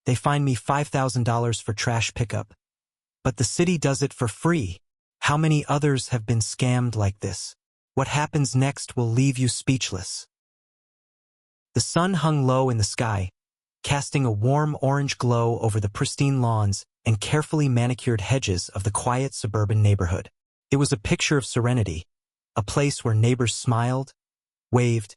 They fine me $5,000 for trash pickup. But the city does it for free. How many others have been scammed like this? What happens next will leave you speechless. The sun hung low in the sky, casting a warm orange glow over the pristine lawns and carefully manicured hedges of the quiet suburban neighborhood. It was a picture of serenity, a place where neighbors smiled, waved,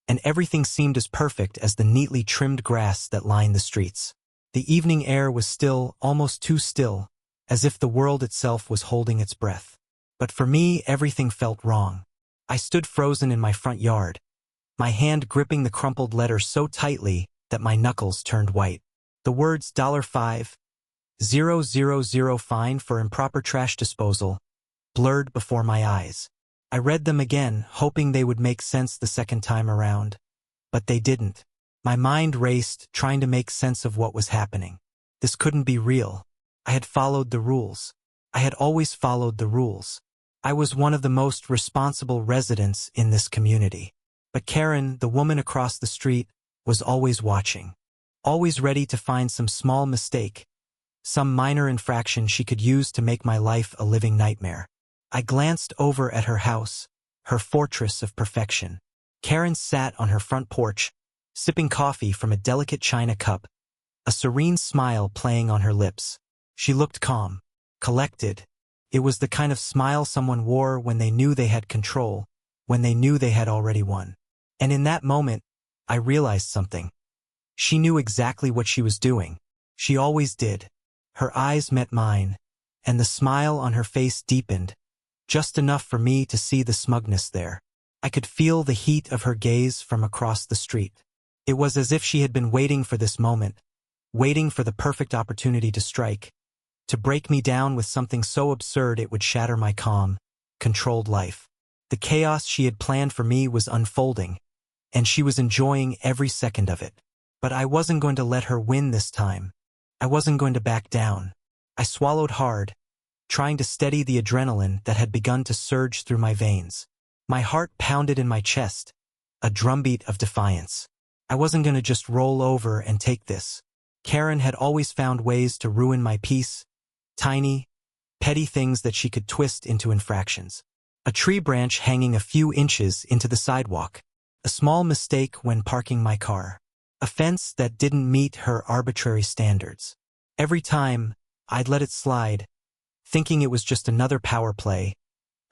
and everything seemed as perfect as the neatly trimmed grass that lined the streets. The evening air was still, almost too still, as if the world itself was holding its breath. But for me, everything felt wrong. I stood frozen in my front yard, my hand gripping the crumpled letter so tightly that my knuckles turned white. The words $5,000 fine for improper trash disposal blurred before my eyes. I read them again, hoping they would make sense the second time around. But they didn't. My mind raced, trying to make sense of what was happening. This couldn't be real. I had followed the rules. I had always followed the rules. I was one of the most responsible residents in this community. But Karen, the woman across the street, was always watching. Always ready to find some small mistake, some minor infraction she could use to make my life a living nightmare. I glanced over at her house, her fortress of perfection. Karen sat on her front porch, sipping coffee from a delicate china cup, a serene smile playing on her lips. She looked calm, collected. It was the kind of smile someone wore when they knew they had control, when they knew they had already won. And in that moment, I realized something. She knew exactly what she was doing. She always did. Her eyes met mine, and the smile on her face deepened, just enough for me to see the smugness there. I could feel the heat of her gaze from across the street. It was as if she had been waiting for this moment, waiting for the perfect opportunity to strike, to break me down with something so absurd it would shatter my calm, controlled life. The chaos she had planned for me was unfolding, and she was enjoying every second of it. But I wasn't going to let her win this time. I wasn't going to back down. I swallowed hard, trying to steady the adrenaline that had begun to surge through my veins. My heart pounded in my chest, a drumbeat of defiance. I wasn't going to just roll over and take this. Karen had always found ways to ruin my peace, tiny, petty things that she could twist into infractions. A tree branch hanging a few inches into the sidewalk, a small mistake when parking my car, a fence that didn't meet her arbitrary standards. Every time, I'd let it slide, thinking it was just another power play,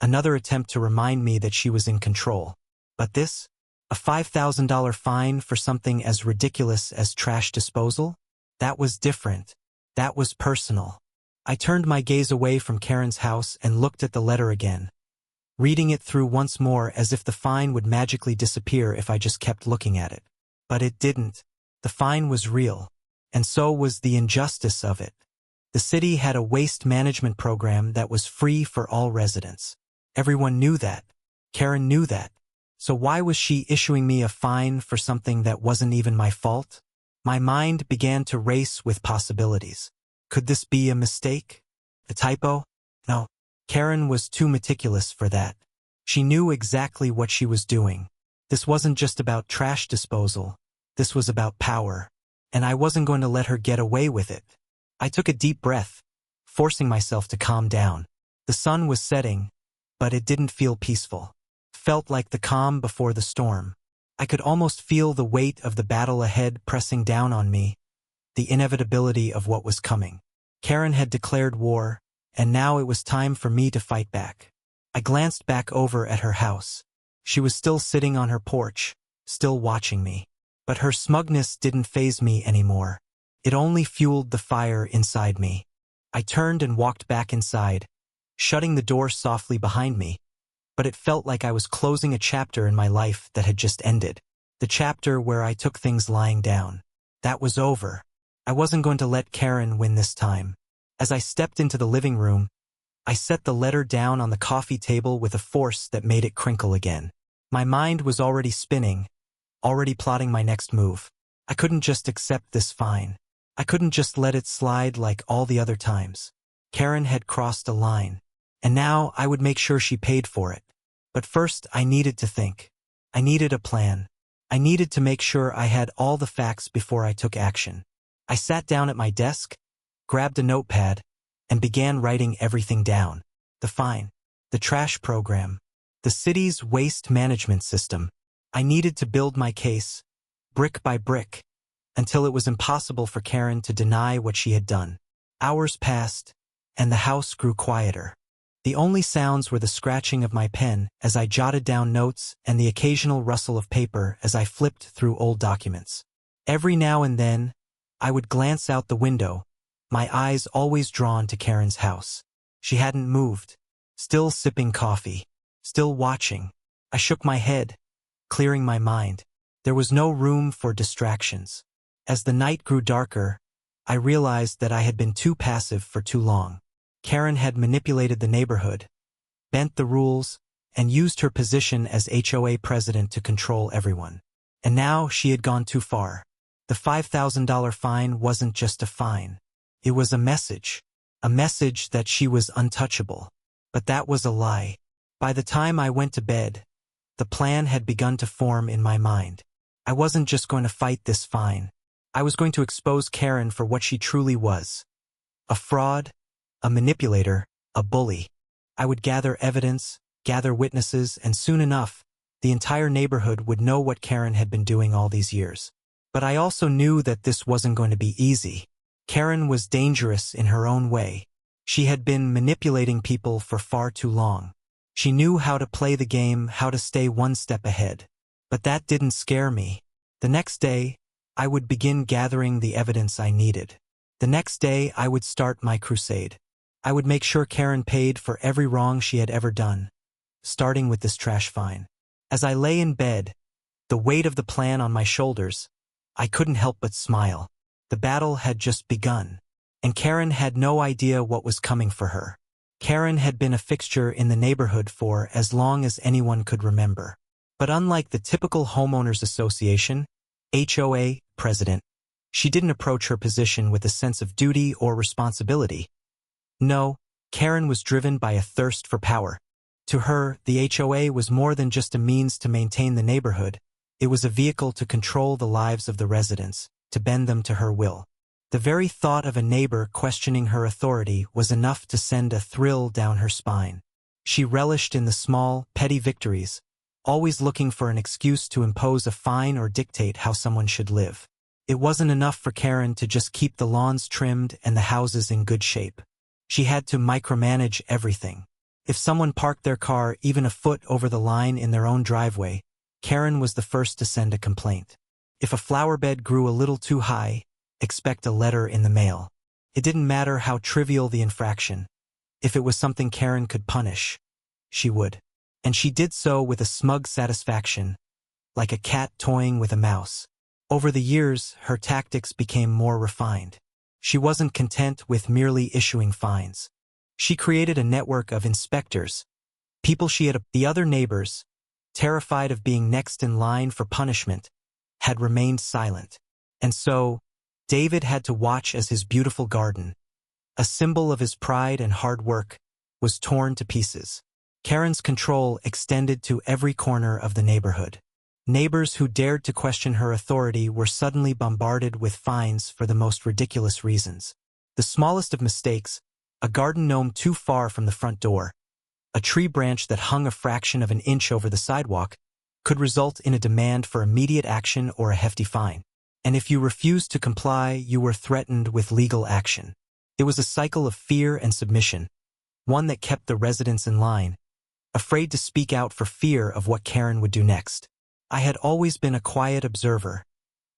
another attempt to remind me that she was in control. But this? A $5,000 fine for something as ridiculous as trash disposal? That was different. That was personal. I turned my gaze away from Karen's house and looked at the letter again, reading it through once more as if the fine would magically disappear if I just kept looking at it. But it didn't. The fine was real, and so was the injustice of it. The city had a waste management program that was free for all residents. Everyone knew that. Karen knew that. So why was she issuing me a fine for something that wasn't even my fault? My mind began to race with possibilities. Could this be a mistake? A typo? No. Karen was too meticulous for that. She knew exactly what she was doing. This wasn't just about trash disposal. This was about power. And I wasn't going to let her get away with it. I took a deep breath, forcing myself to calm down. The sun was setting, but it didn't feel peaceful. Felt like the calm before the storm. I could almost feel the weight of the battle ahead pressing down on me, the inevitability of what was coming. Karen had declared war, and now it was time for me to fight back. I glanced back over at her house. She was still sitting on her porch, still watching me. But her smugness didn't faze me anymore. It only fueled the fire inside me. I turned and walked back inside, shutting the door softly behind me. But it felt like I was closing a chapter in my life that had just ended. The chapter where I took things lying down. That was over. I wasn't going to let Karen win this time. As I stepped into the living room, I set the letter down on the coffee table with a force that made it crinkle again. My mind was already spinning, already plotting my next move. I couldn't just accept this fine. I couldn't just let it slide like all the other times. Karen had crossed a line, and now I would make sure she paid for it. But first, I needed to think. I needed a plan. I needed to make sure I had all the facts before I took action. I sat down at my desk, grabbed a notepad, and began writing everything down. The fine, the trash program, the city's waste management system. I needed to build my case, brick by brick, until it was impossible for Karen to deny what she had done. Hours passed, and the house grew quieter. The only sounds were the scratching of my pen as I jotted down notes and the occasional rustle of paper as I flipped through old documents. Every now and then, I would glance out the window, my eyes always drawn to Karen's house. She hadn't moved, still sipping coffee, still watching. I shook my head, clearing my mind. There was no room for distractions. As the night grew darker, I realized that I had been too passive for too long. Karen had manipulated the neighborhood, bent the rules, and used her position as HOA president to control everyone. And now she had gone too far. The $5,000 fine wasn't just a fine. It was a message that she was untouchable. But that was a lie. By the time I went to bed, the plan had begun to form in my mind. I wasn't just going to fight this fine. I was going to expose Karen for what she truly was. A fraud, a manipulator, a bully. I would gather evidence, gather witnesses, and soon enough, the entire neighborhood would know what Karen had been doing all these years. But I also knew that this wasn't going to be easy. Karen was dangerous in her own way. She had been manipulating people for far too long. She knew how to play the game, how to stay one step ahead. But that didn't scare me. The next day, I would begin gathering the evidence I needed. The next day, I would start my crusade. I would make sure Karen paid for every wrong she had ever done, starting with this trash fine. As I lay in bed, the weight of the plan on my shoulders, I couldn't help but smile. The battle had just begun, and Karen had no idea what was coming for her. Karen had been a fixture in the neighborhood for as long as anyone could remember. But unlike the typical homeowners association, HOA president, she didn't approach her position with a sense of duty or responsibility. No, Karen was driven by a thirst for power. To her, the HOA was more than just a means to maintain the neighborhood. It was a vehicle to control the lives of the residents, to bend them to her will. The very thought of a neighbor questioning her authority was enough to send a thrill down her spine. She relished in the small, petty victories, always looking for an excuse to impose a fine or dictate how someone should live. It wasn't enough for Karen to just keep the lawns trimmed and the houses in good shape. She had to micromanage everything. If someone parked their car even a foot over the line in their own driveway, Karen was the first to send a complaint. If a flower bed grew a little too high, expect a letter in the mail. It didn't matter how trivial the infraction. If it was something Karen could punish, she would. And she did so with a smug satisfaction, like a cat toying with a mouse. Over the years, her tactics became more refined. She wasn't content with merely issuing fines. She created a network of inspectors, people the other neighbors, terrified of being next in line for punishment, had remained silent. And so, David had to watch as his beautiful garden, a symbol of his pride and hard work, was torn to pieces. Karen's control extended to every corner of the neighborhood. Neighbors who dared to question her authority were suddenly bombarded with fines for the most ridiculous reasons. The smallest of mistakes, a garden gnome too far from the front door, a tree branch that hung a fraction of an inch over the sidewalk, could result in a demand for immediate action or a hefty fine. And if you refused to comply, you were threatened with legal action. It was a cycle of fear and submission, one that kept the residents in line, afraid to speak out for fear of what Karen would do next. I had always been a quiet observer,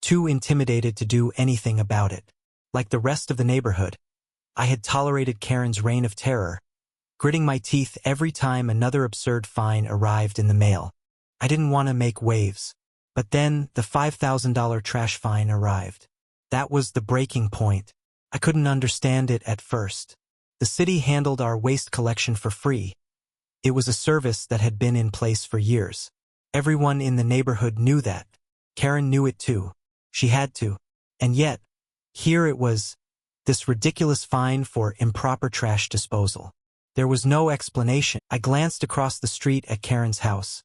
too intimidated to do anything about it. Like the rest of the neighborhood, I had tolerated Karen's reign of terror, gritting my teeth every time another absurd fine arrived in the mail. I didn't want to make waves. But then the $5,000 trash fine arrived. That was the breaking point. I couldn't understand it at first. The city handled our waste collection for free. It was a service that had been in place for years. Everyone in the neighborhood knew that. Karen knew it too. She had to. And yet, here it was, this ridiculous fine for improper trash disposal. There was no explanation. I glanced across the street at Karen's house,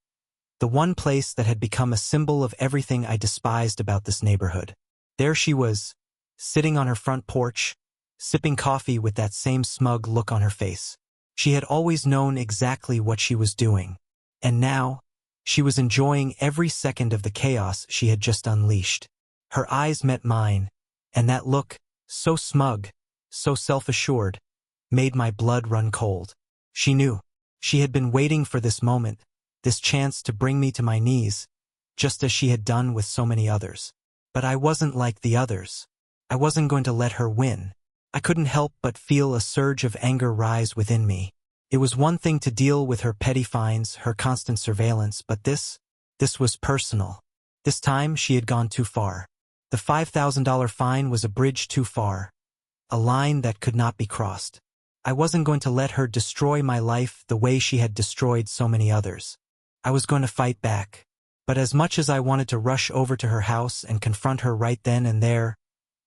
the one place that had become a symbol of everything I despised about this neighborhood. There she was, sitting on her front porch, sipping coffee with that same smug look on her face. She had always known exactly what she was doing, and now, she was enjoying every second of the chaos she had just unleashed. Her eyes met mine, and that look, so smug, so self-assured, made my blood run cold. She knew. She had been waiting for this moment, this chance to bring me to my knees, just as she had done with so many others. But I wasn't like the others. I wasn't going to let her win. I couldn't help but feel a surge of anger rise within me. It was one thing to deal with her petty fines, her constant surveillance, but this was personal. This time she had gone too far. The $5,000 fine was a bridge too far, a line that could not be crossed. I wasn't going to let her destroy my life the way she had destroyed so many others. I was going to fight back. But as much as I wanted to rush over to her house and confront her right then and there,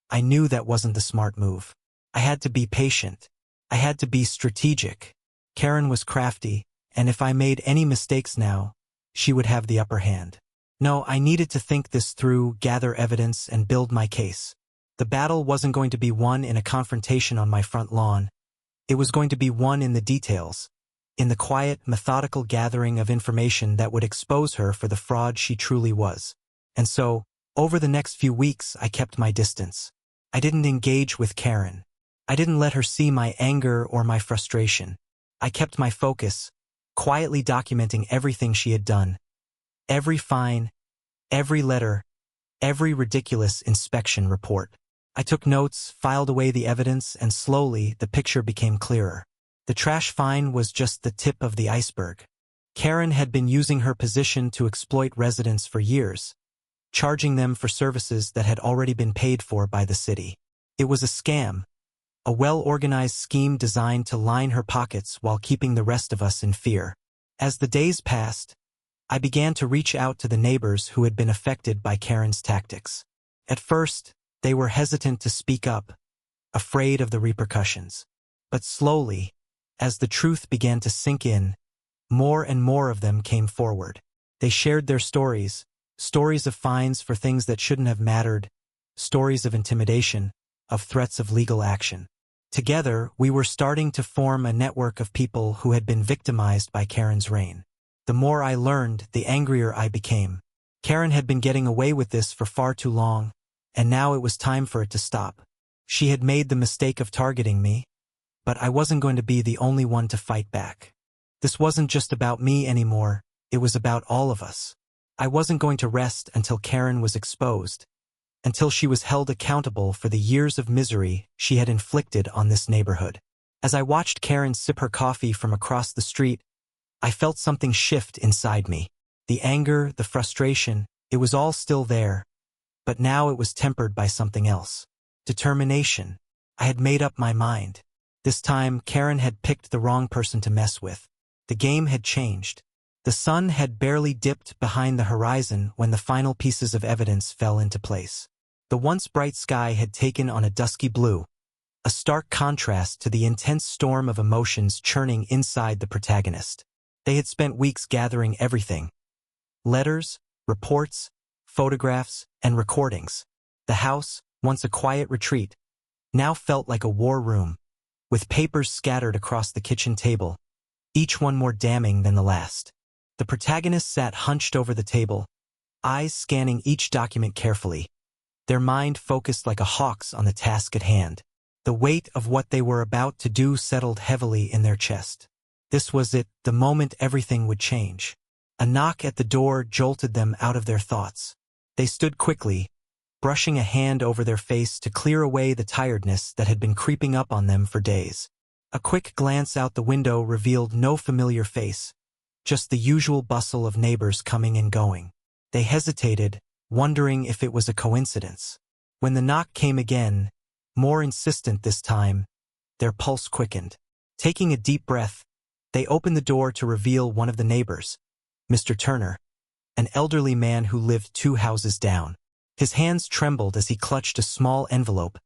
I knew that wasn't the smart move. I had to be patient. I had to be strategic. Karen was crafty, and if I made any mistakes now, she would have the upper hand. No, I needed to think this through, gather evidence, and build my case. The battle wasn't going to be won in a confrontation on my front lawn. It was going to be won in the details, in the quiet, methodical gathering of information that would expose her for the fraud she truly was. And so, over the next few weeks, I kept my distance. I didn't engage with Karen. I didn't let her see my anger or my frustration. I kept my focus, quietly documenting everything she had done. Every fine, every letter, every ridiculous inspection report. I took notes, filed away the evidence, and slowly the picture became clearer. The trash fine was just the tip of the iceberg. Karen had been using her position to exploit residents for years, charging them for services that had already been paid for by the city. It was a scam, a well-organized scheme designed to line her pockets while keeping the rest of us in fear. As the days passed, I began to reach out to the neighbors who had been affected by Karen's tactics. At first, they were hesitant to speak up, afraid of the repercussions. But slowly, as the truth began to sink in, more and more of them came forward. They shared their stories, stories of fines for things that shouldn't have mattered, stories of intimidation, of threats of legal action. Together, we were starting to form a network of people who had been victimized by Karen's reign. The more I learned, the angrier I became. Karen had been getting away with this for far too long, and now it was time for it to stop. She had made the mistake of targeting me, but I wasn't going to be the only one to fight back. This wasn't just about me anymore, it was about all of us. I wasn't going to rest until Karen was exposed, until she was held accountable for the years of misery she had inflicted on this neighborhood. As I watched Karen sip her coffee from across the street, I felt something shift inside me. The anger, the frustration, it was all still there, but now it was tempered by something else. Determination. I had made up my mind. This time, Karen had picked the wrong person to mess with. The game had changed. The sun had barely dipped behind the horizon when the final pieces of evidence fell into place. The once bright sky had taken on a dusky blue, a stark contrast to the intense storm of emotions churning inside the protagonist. They had spent weeks gathering everything: letters, reports, photographs, and recordings. The house, once a quiet retreat, now felt like a war room, with papers scattered across the kitchen table, each one more damning than the last. The protagonist sat hunched over the table, eyes scanning each document carefully, their mind focused like a hawk's on the task at hand. The weight of what they were about to do settled heavily in their chest. This was it, the moment everything would change. A knock at the door jolted them out of their thoughts. They stood quickly, brushing a hand over their face to clear away the tiredness that had been creeping up on them for days. A quick glance out the window revealed no familiar face, just the usual bustle of neighbors coming and going. They hesitated, wondering if it was a coincidence. When the knock came again, more insistent this time, their pulse quickened. Taking a deep breath, they opened the door to reveal one of the neighbors, Mr. Turner, an elderly man who lived 2 houses down. His hands trembled as he clutched a small envelope,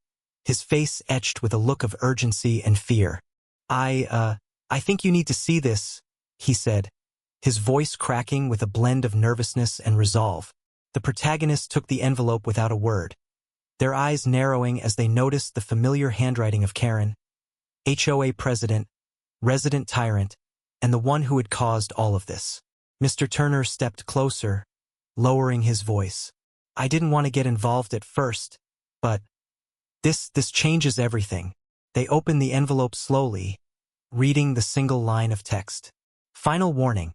his face etched with a look of urgency and fear. I think you need to see this," he said, his voice cracking with a blend of nervousness and resolve. The protagonist took the envelope without a word. their eyes narrowing as they noticed the familiar handwriting of Karen, HOA president, resident tyrant, and the one who had caused all of this. Mr. Turner stepped closer, lowering his voice. I didn't want to get involved at first, but this changes everything. They opened the envelope slowly, reading the single line of text. Final warning.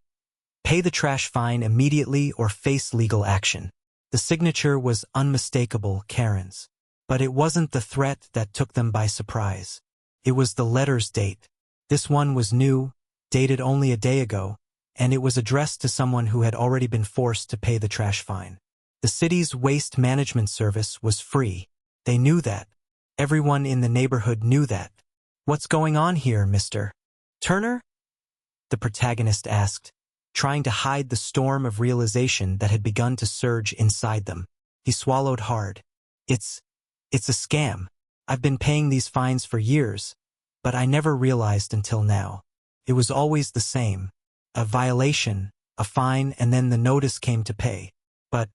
Pay the trash fine immediately or face legal action. The signature was unmistakable, Karen's. But it wasn't the threat that took them by surprise. It was the letter's date. This one was new, dated only a day ago, and it was addressed to someone who had already been forced to pay the trash fine. The city's waste management service was free. They knew that. Everyone in the neighborhood knew that. What's going on here, Mr. Turner? The protagonist asked, trying to hide the storm of realization that had begun to surge inside them. He swallowed hard. It's a scam. I've been paying these fines for years, but I never realized until now. It was always the same. A violation, a fine, and then the notice came to pay. But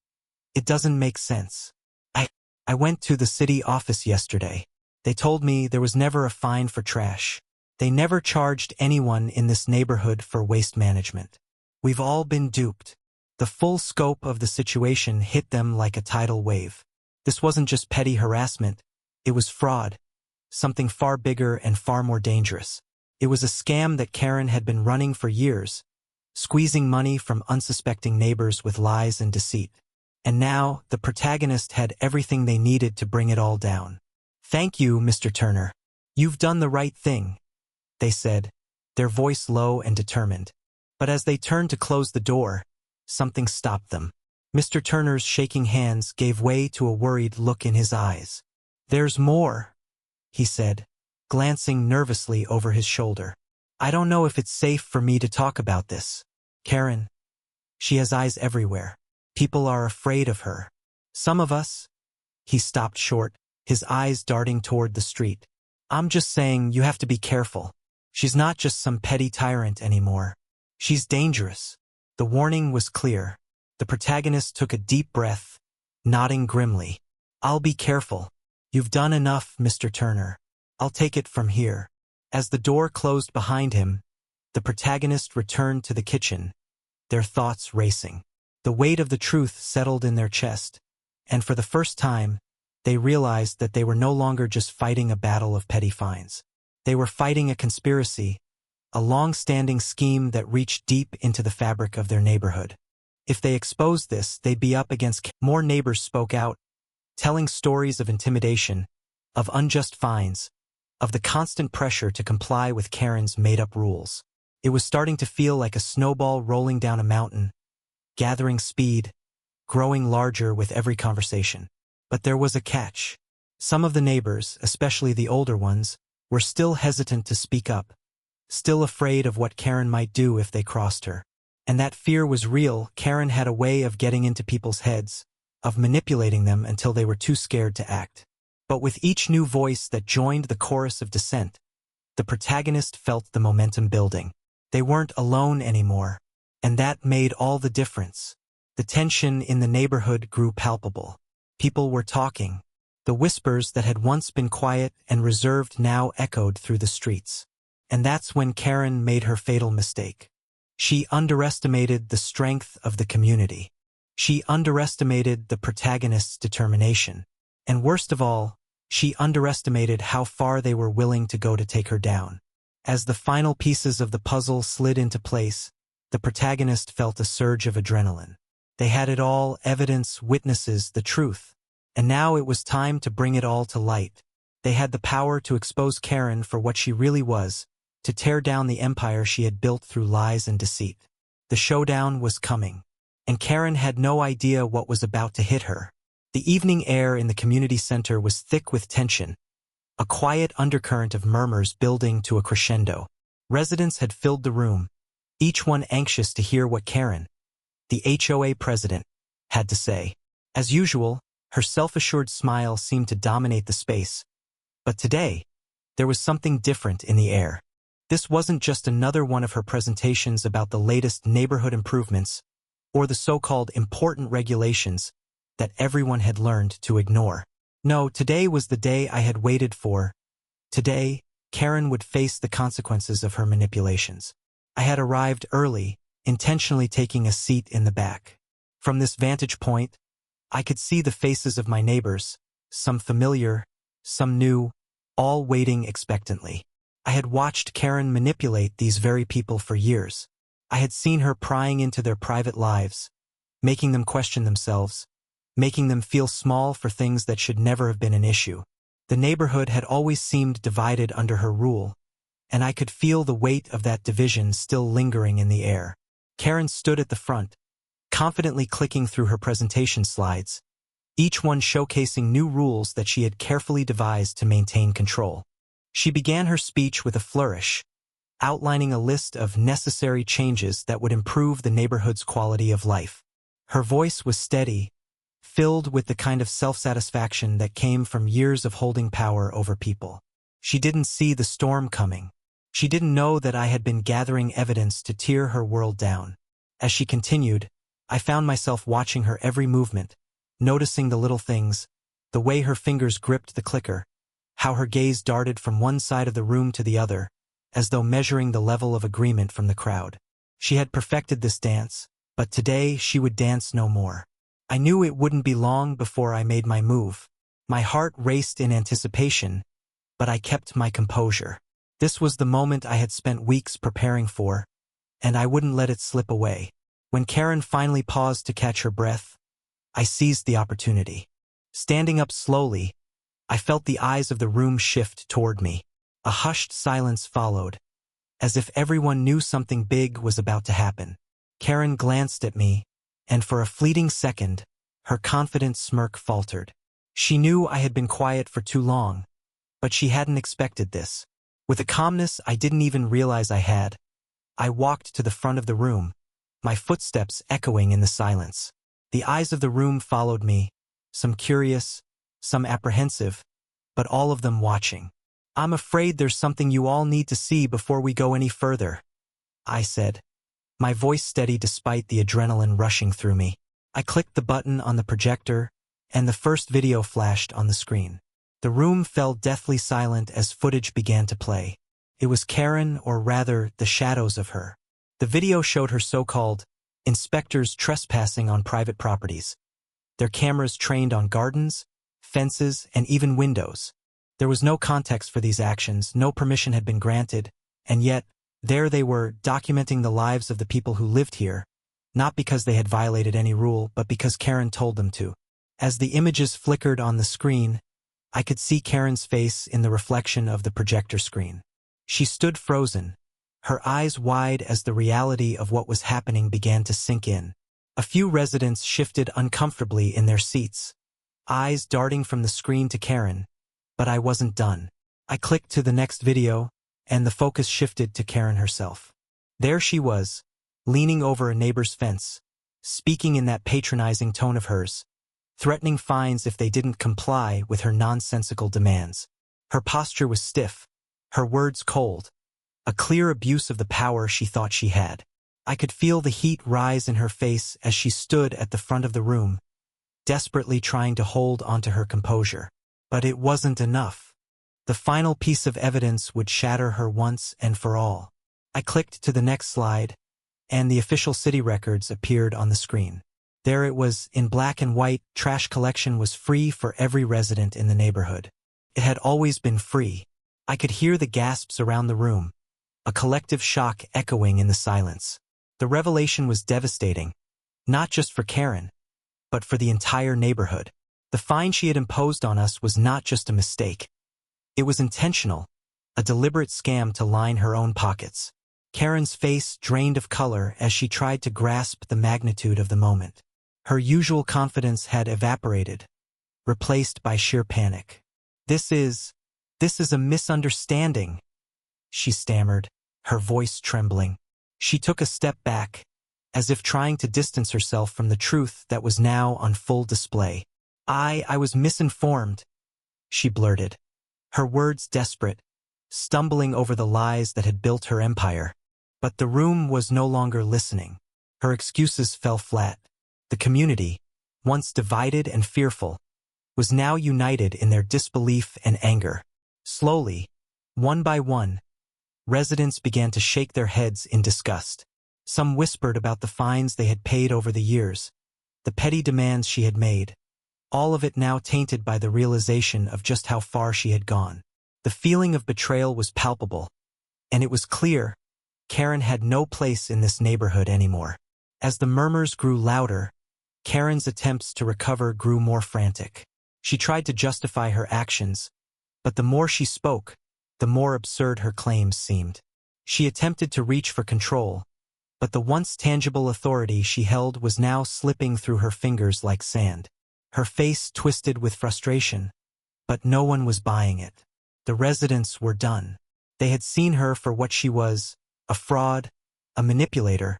it doesn't make sense. I went to the city office yesterday. They told me there was never a fine for trash. They never charged anyone in this neighborhood for waste management. We've all been duped. The full scope of the situation hit them like a tidal wave. This wasn't just petty harassment. It was fraud. Something far bigger and far more dangerous. It was a scam that Karen had been running for years, squeezing money from unsuspecting neighbors with lies and deceit. And now, the protagonist had everything they needed to bring it all down. Thank you, Mr. Turner. You've done the right thing, they said, their voice low and determined. But as they turned to close the door, something stopped them. Mr. Turner's shaking hands gave way to a worried look in his eyes. There's more, he said, glancing nervously over his shoulder. I don't know if it's safe for me to talk about this. Karen, she has eyes everywhere. People are afraid of her. Some of us. He stopped short, his eyes darting toward the street. I'm just saying you have to be careful. She's not just some petty tyrant anymore. She's dangerous. The warning was clear. The protagonist took a deep breath, nodding grimly. I'll be careful. You've done enough, Mr. Turner. I'll take it from here. As the door closed behind him, the protagonist returned to the kitchen, their thoughts racing. The weight of the truth settled in their chest, and for the first time, they realized that they were no longer just fighting a battle of petty fines. They were fighting a conspiracy, a long-standing scheme that reached deep into the fabric of their neighborhood. If they exposed this, they'd be up against. More neighbors spoke out, telling stories of intimidation, of unjust fines, of the constant pressure to comply with Karen's made-up rules. It was starting to feel like a snowball rolling down a mountain, gathering speed, growing larger with every conversation. But there was a catch. Some of the neighbors, especially the older ones, were still hesitant to speak up, still afraid of what Karen might do if they crossed her. And that fear was real. Karen had a way of getting into people's heads, of manipulating them until they were too scared to act. But with each new voice that joined the chorus of dissent, the protagonist felt the momentum building. They weren't alone anymore, and that made all the difference. The tension in the neighborhood grew palpable. People were talking. The whispers that had once been quiet and reserved now echoed through the streets. And that's when Karen made her fatal mistake. She underestimated the strength of the community. She underestimated the protagonist's determination. And worst of all, she underestimated how far they were willing to go to take her down. As the final pieces of the puzzle slid into place, the protagonist felt a surge of adrenaline. They had it all: evidence, witnesses, the truth. And now it was time to bring it all to light. They had the power to expose Karen for what she really was, to tear down the empire she had built through lies and deceit. The showdown was coming, and Karen had no idea what was about to hit her. The evening air in the community center was thick with tension, a quiet undercurrent of murmurs building to a crescendo. Residents had filled the room, each one anxious to hear what Karen, the HOA president, had to say. As usual, her self-assured smile seemed to dominate the space. But today, there was something different in the air. This wasn't just another one of her presentations about the latest neighborhood improvements or the so-called important regulations that everyone had learned to ignore. No, today was the day I had waited for. Today, Karen would face the consequences of her manipulations. I had arrived early, intentionally taking a seat in the back. From this vantage point, I could see the faces of my neighbors, some familiar, some new, all waiting expectantly. I had watched Karen manipulate these very people for years. I had seen her prying into their private lives, making them question themselves, making them feel small for things that should never have been an issue. The neighborhood had always seemed divided under her rule, and I could feel the weight of that division still lingering in the air. Karen stood at the front, confidently clicking through her presentation slides, each one showcasing new rules that she had carefully devised to maintain control. She began her speech with a flourish, outlining a list of necessary changes that would improve the neighborhood's quality of life. Her voice was steady, filled with the kind of self-satisfaction that came from years of holding power over people. She didn't see the storm coming. She didn't know that I had been gathering evidence to tear her world down. As she continued, I found myself watching her every movement, noticing the little things, the way her fingers gripped the clicker, how her gaze darted from one side of the room to the other, as though measuring the level of agreement from the crowd. She had perfected this dance, but today she would dance no more. I knew it wouldn't be long before I made my move. My heart raced in anticipation, but I kept my composure. This was the moment I had spent weeks preparing for, and I wouldn't let it slip away. When Karen finally paused to catch her breath, I seized the opportunity. Standing up slowly, I felt the eyes of the room shift toward me. A hushed silence followed, as if everyone knew something big was about to happen. Karen glanced at me, and for a fleeting second, her confident smirk faltered. She knew I had been quiet for too long, but she hadn't expected this. With a calmness I didn't even realize I had, I walked to the front of the room, my footsteps echoing in the silence. The eyes of the room followed me, some curious, some apprehensive, but all of them watching. "I'm afraid there's something you all need to see before we go any further," I said, my voice steady despite the adrenaline rushing through me. I clicked the button on the projector, and the first video flashed on the screen. The room fell deathly silent as footage began to play. It was Karen, or rather, the shadows of her. The video showed her so-called inspectors trespassing on private properties, their cameras trained on gardens, fences, and even windows. There was no context for these actions, no permission had been granted, and yet, there they were, documenting the lives of the people who lived here, not because they had violated any rule, but because Karen told them to. As the images flickered on the screen, I could see Karen's face in the reflection of the projector screen. She stood frozen, her eyes wide as the reality of what was happening began to sink in. A few residents shifted uncomfortably in their seats, eyes darting from the screen to Karen, but I wasn't done. I clicked to the next video, and the focus shifted to Karen herself. There she was, leaning over a neighbor's fence, speaking in that patronizing tone of hers, threatening fines if they didn't comply with her nonsensical demands. Her posture was stiff, her words cold, a clear abuse of the power she thought she had. I could feel the heat rise in her face as she stood at the front of the room, desperately trying to hold onto her composure. But it wasn't enough. The final piece of evidence would shatter her once and for all. I clicked to the next slide, and the official city records appeared on the screen. There it was, in black and white. Trash collection was free for every resident in the neighborhood. It had always been free. I could hear the gasps around the room, a collective shock echoing in the silence. The revelation was devastating, not just for Karen, but for the entire neighborhood. The fine she had imposed on us was not just a mistake. It was intentional, a deliberate scam to line her own pockets. Karen's face drained of color as she tried to grasp the magnitude of the moment. Her usual confidence had evaporated, replaced by sheer panic. This is a misunderstanding," she stammered, her voice trembling. She took a step back, as if trying to distance herself from the truth that was now on full display. I was misinformed," she blurted, her words desperate, stumbling over the lies that had built her empire. But the room was no longer listening. Her excuses fell flat. The community, once divided and fearful, was now united in their disbelief and anger. Slowly, one by one, residents began to shake their heads in disgust. Some whispered about the fines they had paid over the years, the petty demands she had made, all of it now tainted by the realization of just how far she had gone. The feeling of betrayal was palpable, and it was clear Karen had no place in this neighborhood anymore. As the murmurs grew louder, Karen's attempts to recover grew more frantic. She tried to justify her actions, but the more she spoke, the more absurd her claims seemed. She attempted to reach for control, but the once tangible authority she held was now slipping through her fingers like sand. Her face twisted with frustration, but no one was buying it. The residents were done. They had seen her for what she was, a fraud, a manipulator,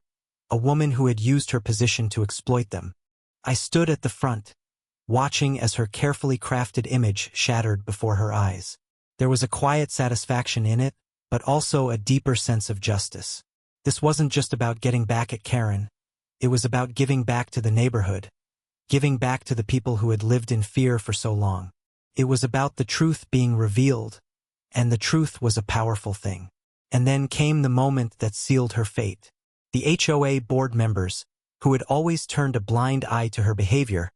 a woman who had used her position to exploit them. I stood at the front, watching as her carefully crafted image shattered before her eyes. There was a quiet satisfaction in it, but also a deeper sense of justice. This wasn't just about getting back at Karen. It was about giving back to the neighborhood, giving back to the people who had lived in fear for so long. It was about the truth being revealed, and the truth was a powerful thing. And then came the moment that sealed her fate. The HOA board members, who had always turned a blind eye to her behavior,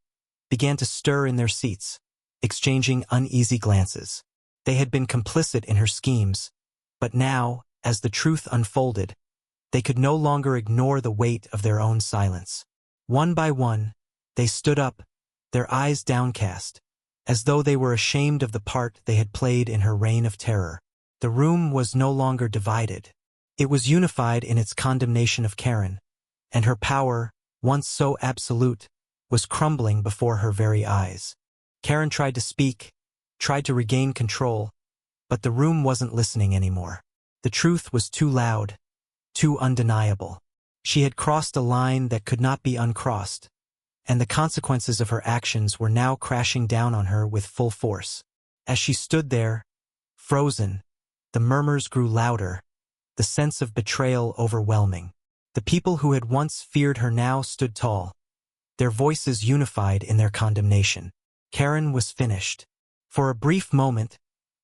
began to stir in their seats, exchanging uneasy glances. They had been complicit in her schemes, but now, as the truth unfolded, they could no longer ignore the weight of their own silence. One by one, they stood up, their eyes downcast, as though they were ashamed of the part they had played in her reign of terror. The room was no longer divided. It was unified in its condemnation of Karen, and her power, once so absolute, was crumbling before her very eyes. Karen tried to speak, tried to regain control, but the room wasn't listening anymore. The truth was too loud, too undeniable. She had crossed a line that could not be uncrossed, and the consequences of her actions were now crashing down on her with full force. As she stood there, frozen, the murmurs grew louder, the sense of betrayal overwhelming. The people who had once feared her now stood tall, their voices unified in their condemnation. Karen was finished. For a brief moment,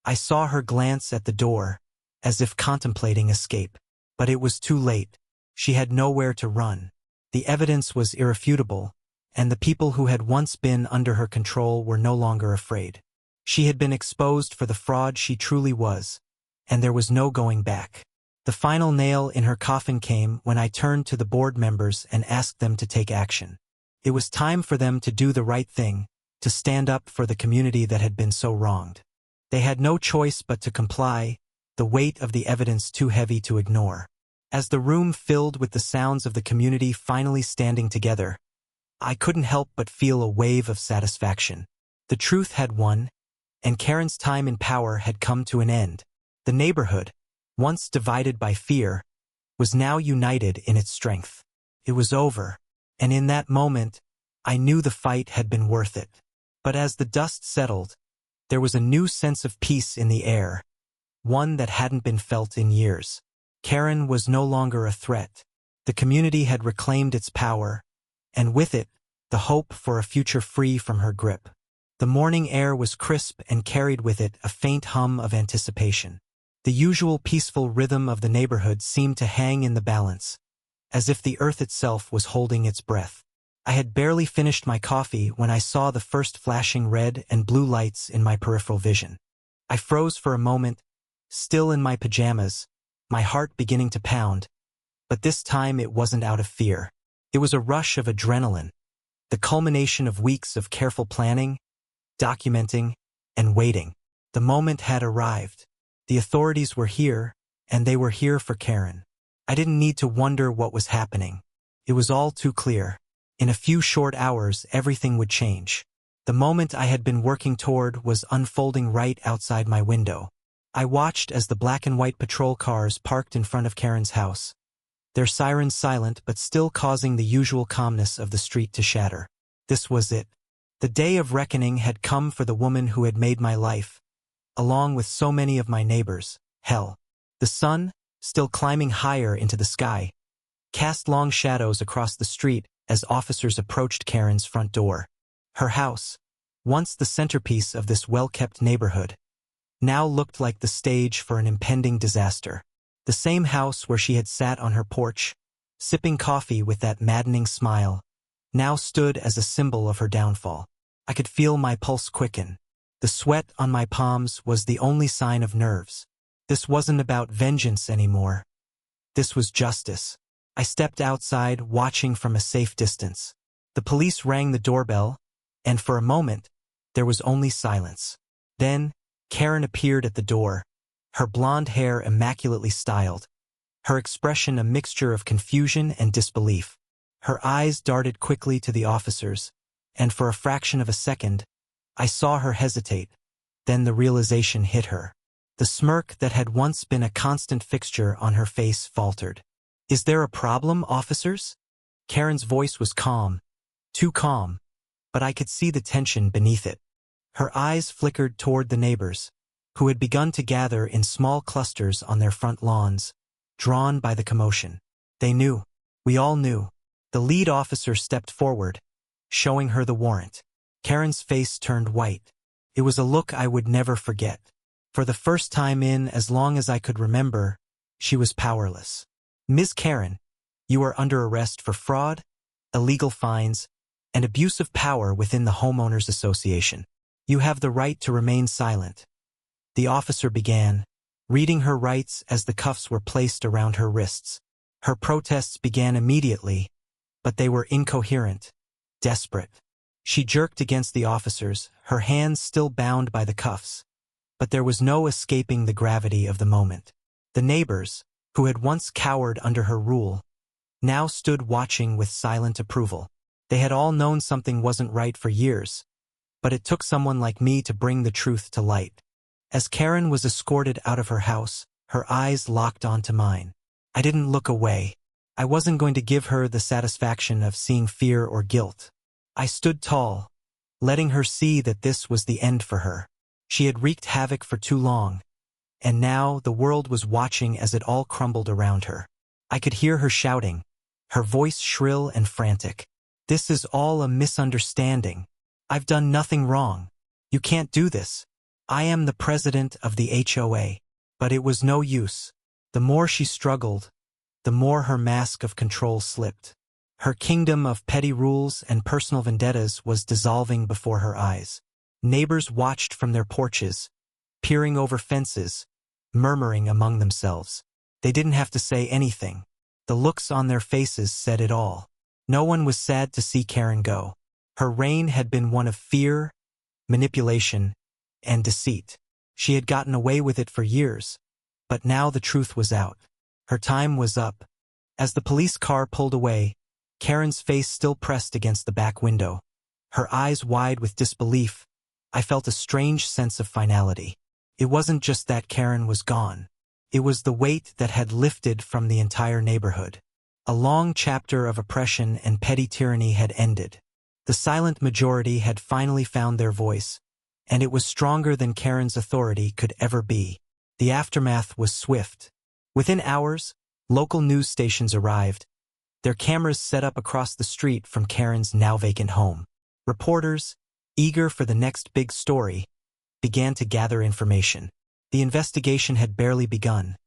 I saw her glance at the door, as if contemplating escape. But it was too late. She had nowhere to run. The evidence was irrefutable, and the people who had once been under her control were no longer afraid. She had been exposed for the fraud she truly was, and there was no going back. The final nail in her coffin came when I turned to the board members and asked them to take action. It was time for them to do the right thing, to stand up for the community that had been so wronged. They had no choice but to comply, the weight of the evidence too heavy to ignore. As the room filled with the sounds of the community finally standing together, I couldn't help but feel a wave of satisfaction. The truth had won, and Karen's time in power had come to an end. The neighborhood, once divided by fear, was now united in its strength. It was over, and in that moment, I knew the fight had been worth it. But as the dust settled, there was a new sense of peace in the air, one that hadn't been felt in years. Karen was no longer a threat. The community had reclaimed its power, and with it, the hope for a future free from her grip. The morning air was crisp and carried with it a faint hum of anticipation. The usual peaceful rhythm of the neighborhood seemed to hang in the balance, as if the earth itself was holding its breath. I had barely finished my coffee when I saw the first flashing red and blue lights in my peripheral vision. I froze for a moment, still in my pajamas, my heart beginning to pound, but this time it wasn't out of fear. It was a rush of adrenaline, the culmination of weeks of careful planning, documenting, and waiting. The moment had arrived. The authorities were here, and they were here for Karen. I didn't need to wonder what was happening. It was all too clear. In a few short hours, everything would change. The moment I had been working toward was unfolding right outside my window. I watched as the black and white patrol cars parked in front of Karen's house, their sirens silent but still causing the usual calmness of the street to shatter. This was it. The day of reckoning had come for the woman who had made my life, along with so many of my neighbors, hell. The sun, still climbing higher into the sky, cast long shadows across the street as officers approached Karen's front door. Her house, once the centerpiece of this well-kept neighborhood, now looked like the stage for an impending disaster. The same house where she had sat on her porch, sipping coffee with that maddening smile, now stood as a symbol of her downfall. I could feel my pulse quicken. The sweat on my palms was the only sign of nerves. This wasn't about vengeance anymore. This was justice. I stepped outside, watching from a safe distance. The police rang the doorbell, and for a moment, there was only silence. Then, Karen appeared at the door, her blonde hair immaculately styled, her expression a mixture of confusion and disbelief. Her eyes darted quickly to the officers, and for a fraction of a second, I saw her hesitate. Then the realization hit her. The smirk that had once been a constant fixture on her face faltered. "Is there a problem, officers?" Karen's voice was calm, too calm, but I could see the tension beneath it. Her eyes flickered toward the neighbors, who had begun to gather in small clusters on their front lawns, drawn by the commotion. They knew. We all knew. The lead officer stepped forward, showing her the warrant. Karen's face turned white. It was a look I would never forget. For the first time in as long as I could remember, she was powerless. "Ms. Karen, you are under arrest for fraud, illegal fines, and abuse of power within the Homeowners Association. You have the right to remain silent." The officer began, reading her rights as the cuffs were placed around her wrists. Her protests began immediately, but they were incoherent, desperate. She jerked against the officers, her hands still bound by the cuffs. But there was no escaping the gravity of the moment. The neighbors, who had once cowered under her rule, now stood watching with silent approval. They had all known something wasn't right for years, but it took someone like me to bring the truth to light. As Karen was escorted out of her house, her eyes locked onto mine. I didn't look away. I wasn't going to give her the satisfaction of seeing fear or guilt. I stood tall, letting her see that this was the end for her. She had wreaked havoc for too long, and now the world was watching as it all crumbled around her. I could hear her shouting, her voice shrill and frantic. "This is all a misunderstanding. I've done nothing wrong. You can't do this. I am the president of the HOA." But it was no use. The more she struggled, the more her mask of control slipped. Her kingdom of petty rules and personal vendettas was dissolving before her eyes. Neighbors watched from their porches, peering over fences, murmuring among themselves. They didn't have to say anything. The looks on their faces said it all. No one was sad to see Karen go. Her reign had been one of fear, manipulation, and deceit. She had gotten away with it for years, but now the truth was out. Her time was up. As the police car pulled away, Karen's face still pressed against the back window, her eyes wide with disbelief, I felt a strange sense of finality. It wasn't just that Karen was gone. It was the weight that had lifted from the entire neighborhood. A long chapter of oppression and petty tyranny had ended. The silent majority had finally found their voice, and it was stronger than Karen's authority could ever be. The aftermath was swift. Within hours, local news stations arrived, their cameras set up across the street from Karen's now vacant home. Reporters, eager for the next big story, began to gather information. The investigation had barely begun,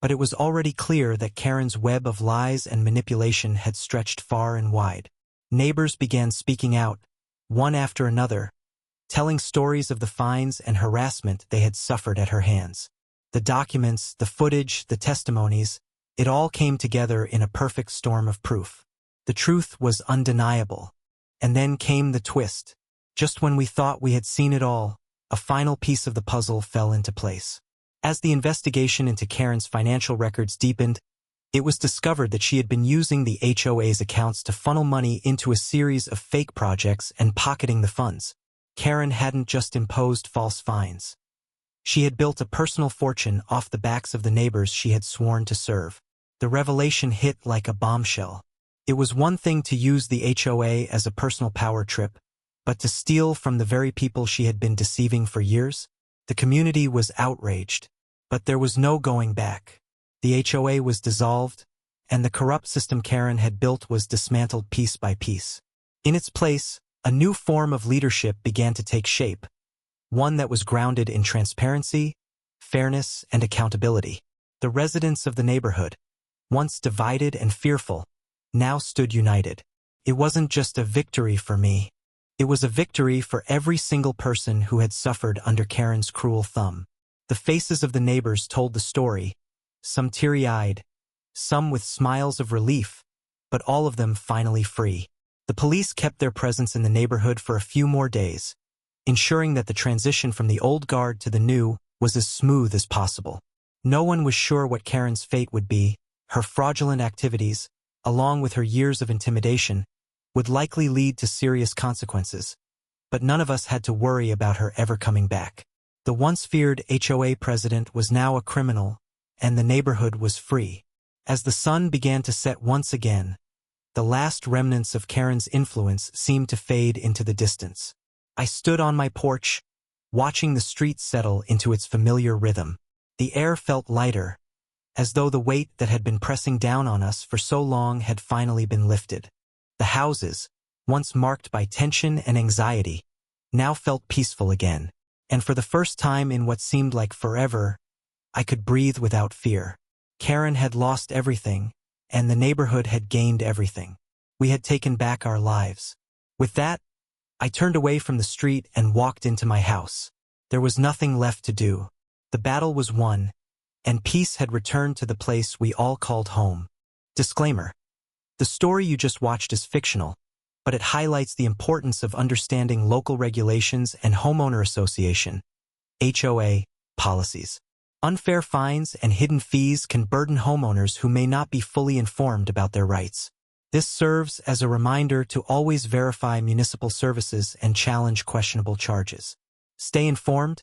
but it was already clear that Karen's web of lies and manipulation had stretched far and wide. Neighbors began speaking out, one after another, telling stories of the fines and harassment they had suffered at her hands. The documents, the footage, the testimonies, it all came together in a perfect storm of proof. The truth was undeniable. And then came the twist. Just when we thought we had seen it all, a final piece of the puzzle fell into place. As the investigation into Karen's financial records deepened, it was discovered that she had been using the HOA's accounts to funnel money into a series of fake projects and pocketing the funds. Karen hadn't just imposed false fines. She had built a personal fortune off the backs of the neighbors she had sworn to serve. The revelation hit like a bombshell. It was one thing to use the HOA as a personal power trip, but to steal from the very people she had been deceiving for years? The community was outraged, but there was no going back. The HOA was dissolved, and the corrupt system Karen had built was dismantled piece by piece. In its place, A new form of leadership began to take shape, one that was grounded in transparency, fairness, and accountability. The residents of the neighborhood, once divided and fearful, now stood united. It wasn't just a victory for me. It was a victory for every single person who had suffered under Karen's cruel thumb. The faces of the neighbors told the story, some teary-eyed, some with smiles of relief, but all of them finally free. The police kept their presence in the neighborhood for a few more days, ensuring that the transition from the old guard to the new was as smooth as possible. No one was sure what Karen's fate would be. Her fraudulent activities, along with her years of intimidation, would likely lead to serious consequences, but none of us had to worry about her ever coming back. The once feared HOA president was now a criminal, and the neighborhood was free. As the sun began to set once again, the last remnants of Karen's influence seemed to fade into the distance. I stood on my porch, watching the street settle into its familiar rhythm. The air felt lighter, as though the weight that had been pressing down on us for so long had finally been lifted. The houses, once marked by tension and anxiety, now felt peaceful again, and for the first time in what seemed like forever, I could breathe without fear. Karen had lost everything, and the neighborhood had gained everything. We had taken back our lives. With that, I turned away from the street and walked into my house. There was nothing left to do. The battle was won, and peace had returned to the place we all called home. Disclaimer: the story you just watched is fictional, but it highlights the importance of understanding local regulations and homeowner association (HOA) policies. Unfair fines and hidden fees can burden homeowners who may not be fully informed about their rights. This serves as a reminder to always verify municipal services and challenge questionable charges. Stay informed,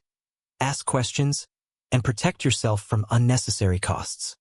ask questions, and protect yourself from unnecessary costs.